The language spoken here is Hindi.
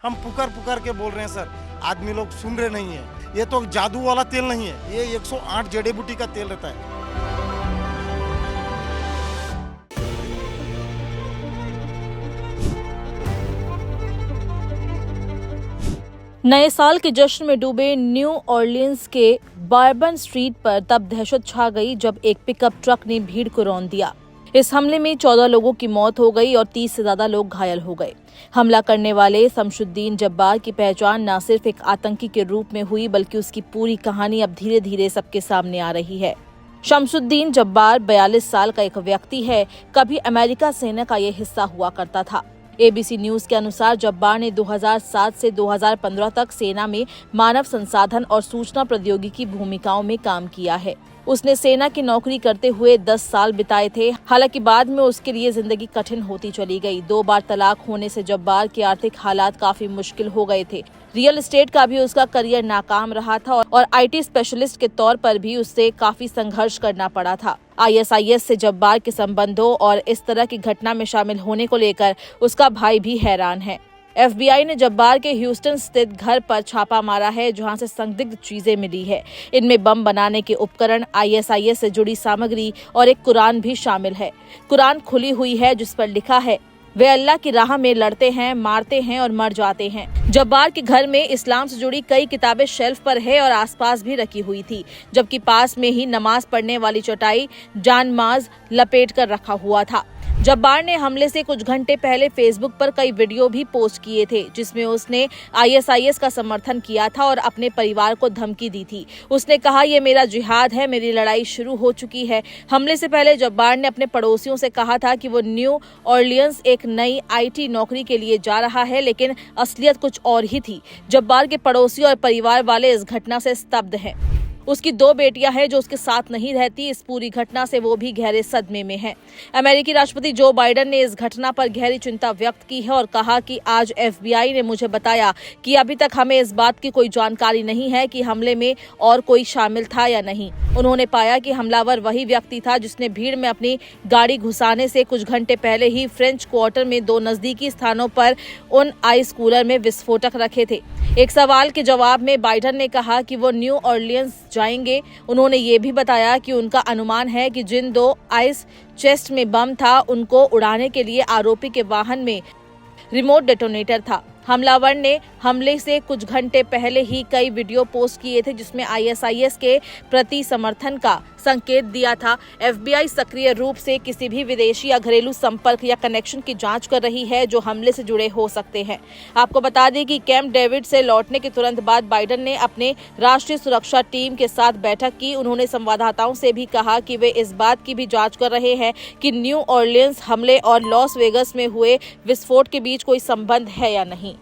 हम पुकार पुकार के बोल रहे हैं सर, आदमी लोग सुन रहे नहीं है। ये तो जादू वाला तेल नहीं है, ये 108 जड़ी बूटी का तेल रहता है। नए साल के जश्न में डूबे न्यू ऑरलियंस के बॉर्बन स्ट्रीट पर तब दहशत छा गई जब एक पिकअप ट्रक ने भीड़ को रौंद दिया। इस हमले में 14 लोगों की मौत हो गई और 30 से ज्यादा लोग घायल हो गए। हमला करने वाले शमशुद्दीन जब्बार की पहचान न सिर्फ एक आतंकी के रूप में हुई बल्कि उसकी पूरी कहानी अब धीरे धीरे सबके सामने आ रही है। शमशुद्दीन जब्बार 42 साल का एक व्यक्ति है। कभी अमेरिका सेना का ये हिस्सा हुआ करता था। एबीसी न्यूज के अनुसार जब्बार ने 2007 से 2015 तक सेना में मानव संसाधन और सूचना प्रौद्योगिकी भूमिकाओं में काम किया है। उसने सेना की नौकरी करते हुए 10 साल बिताए थे। हालांकि बाद में उसके लिए जिंदगी कठिन होती चली गई। 2 बार तलाक होने से जब्बार के आर्थिक हालात काफी मुश्किल हो गए थे। रियल एस्टेट का भी उसका करियर नाकाम रहा था और आईटी स्पेशलिस्ट के तौर पर भी उससे काफी संघर्ष करना पड़ा था। आईएसआईएस से जब्बार के संबंधों और इस तरह की घटना में शामिल होने को लेकर उसका भाई भी हैरान है। एफबीआई ने जब्बार के ह्यूस्टन स्थित घर पर छापा मारा है, जहां से संदिग्ध चीजें मिली है। इनमें बम बनाने के उपकरण, आईएसआईएस से जुड़ी सामग्री और एक कुरान भी शामिल है। कुरान खुली हुई है जिस पर लिखा है, वे अल्लाह की राह में लड़ते हैं, मारते हैं और मर जाते हैं। जब्बार के घर में इस्लाम से जुड़ी कई किताबें शेल्फ पर है और आसपास भी रखी हुई थी, जबकि पास में ही नमाज पढ़ने वाली चटाई जानमाज लपेट कर रखा हुआ था। जब्बार ने हमले से कुछ घंटे पहले फेसबुक पर कई वीडियो भी पोस्ट किए थे, जिसमें उसने आईएसआईएस का समर्थन किया था और अपने परिवार को धमकी दी थी। उसने कहा, ये मेरा जिहाद है, मेरी लड़ाई शुरू हो चुकी है। हमले से पहले जब्बार ने अपने पड़ोसियों से कहा था कि वो न्यू ऑरलियंस एक नई आईटी नौकरी के लिए जा रहा है, लेकिन असलियत कुछ और ही थी। जब्बार के पड़ोसी और परिवार वाले इस घटना से स्तब्ध हैं। उसकी 2 बेटियां हैं जो उसके साथ नहीं रहती। इस पूरी घटना से वो भी गहरे सदमे में हैं। अमेरिकी राष्ट्रपति जो बाइडेन ने इस घटना पर गहरी चिंता व्यक्त की है और कहा कि आज एफबीआई ने मुझे बताया कि अभी तक हमें इस बात की कोई जानकारी नहीं है कि हमले में और कोई शामिल था या नहीं। उन्होंने पाया कि हमलावर वही व्यक्ति था जिसने भीड़ में अपनी गाड़ी घुसाने से कुछ घंटे पहले ही फ्रेंच क्वार्टर में 2 नजदीकी स्थानों पर उन आइस कूलर में विस्फोटक रखे थे। एक सवाल के जवाब में बाइडेन ने कहा कि वो न्यू ऑरलियंस जाएंगे। उन्होंने ये भी बताया कि उनका अनुमान है कि जिन 2 आइस चेस्ट में बम था, उनको उड़ाने के लिए आरोपी के वाहन में रिमोट डेटोनेटर था। हमलावर ने हमले से कुछ घंटे पहले ही कई वीडियो पोस्ट किए थे, जिसमें आईएसआईएस के प्रति समर्थन का संकेत दिया था। एफबीआई सक्रिय रूप से किसी भी विदेशी या घरेलू संपर्क या कनेक्शन की जांच कर रही है जो हमले से जुड़े हो सकते हैं। आपको बता दें कि कैंप डेविड से लौटने के तुरंत बाद बाइडेन ने अपने राष्ट्रीय सुरक्षा टीम के साथ बैठक की। उन्होंने संवाददाताओं से भी कहा कि वे इस बात की भी जांच कर रहे हैं कि न्यू ऑरलियंस हमले और लॉस वेगस में हुए विस्फोट के बीच कोई संबंध है या नहीं।